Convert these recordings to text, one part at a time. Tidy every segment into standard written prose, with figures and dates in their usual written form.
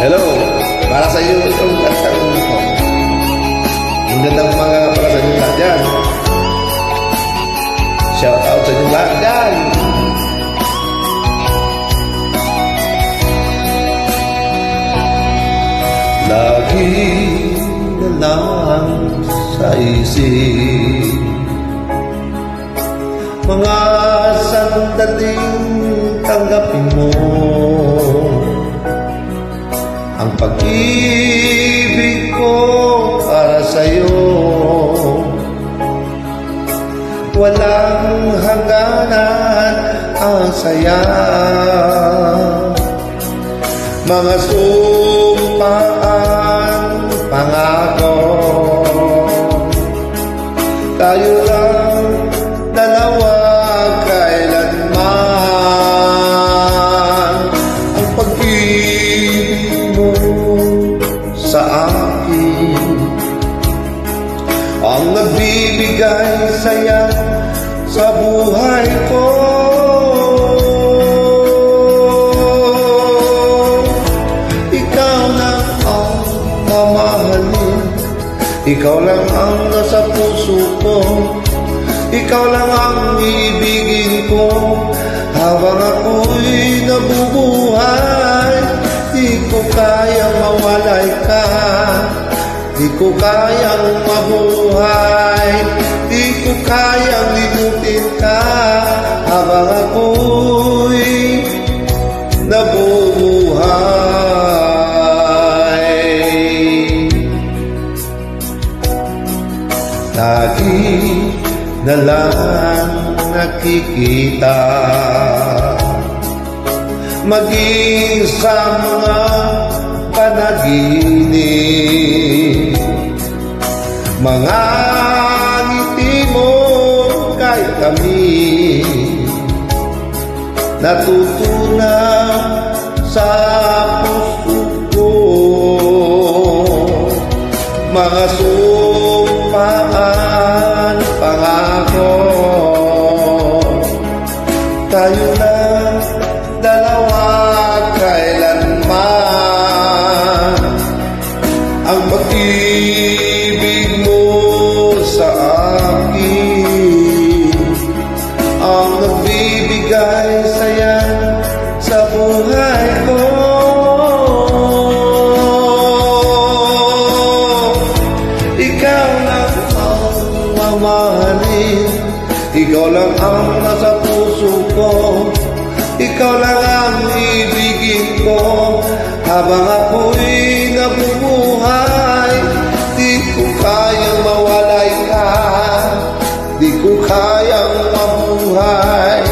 Hello, para sa iyo itong kantang ito. Ang gandang mga para sa inyo lahat dyan. Shout out sa inyo lahat dyan. Lagi na lang sa isip mga sandaling tanggapin mo ang pag-ibig ko para sa'yo. Walang hangganan ang saya, mga sumpaan, pangako. Tayo lang dalawa kailanman. Ang pag-ibig mo sa akin ang nagbibigay saya sa buhay ko. Ikaw lang ang mamahalin, ikaw lang ang nasa puso ko, ikaw lang ang ibigin ko habang ako'y nabubuhay. Di ko kayang mawalay ka, di ko kayang mabuhay, di ko kayang limutin ka habang ako'y nabubuhay. Lagi na lang nakikita, maging sa mga panaginip, mga ngiti mo kahit kami natutunan sa puso ko. Mga sumpaan, pangako, tayo lang dalawa kailanman. Ang pag-ibig mo sa akin ang nagbibigay saya sa buhay ko. Ikaw lang ang mamahalin, ikaw lang ang nasa puso ko, ikaw lang ang ibigin ko habang ako'y nabubuhay. Di ko kayang mawalay ka, di ko kayang mabuhay,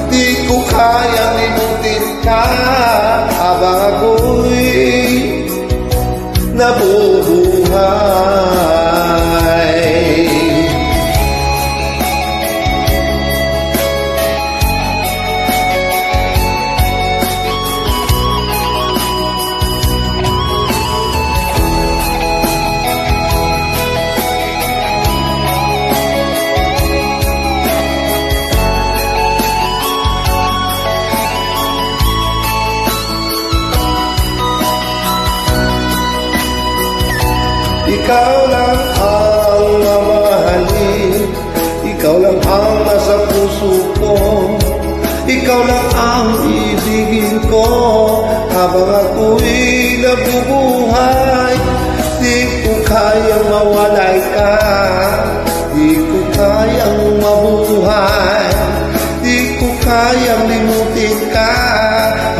di ko kayang limutin ka habang ako'y nabubuhay. Ikaw lang ang mamahalin, ikaw lang ang nasa puso ko, ikaw lang ang ibigin ko habang ako'y nabubuhay. Di ko kayang mawalay ka, di ko kayang mabuhay, di ko kayang limutin ka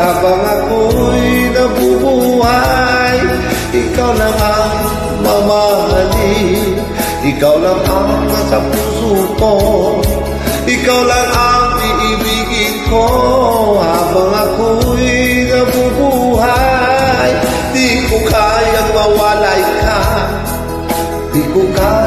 habang ako'y nabubuhay. Ikaw lang ang mamahalin, ikaw lang ang nasa puso ko, ikaw lang ang iibigin ko habang ako'y nabubuhay. Di ko kayang mawalay ka, di ko kayang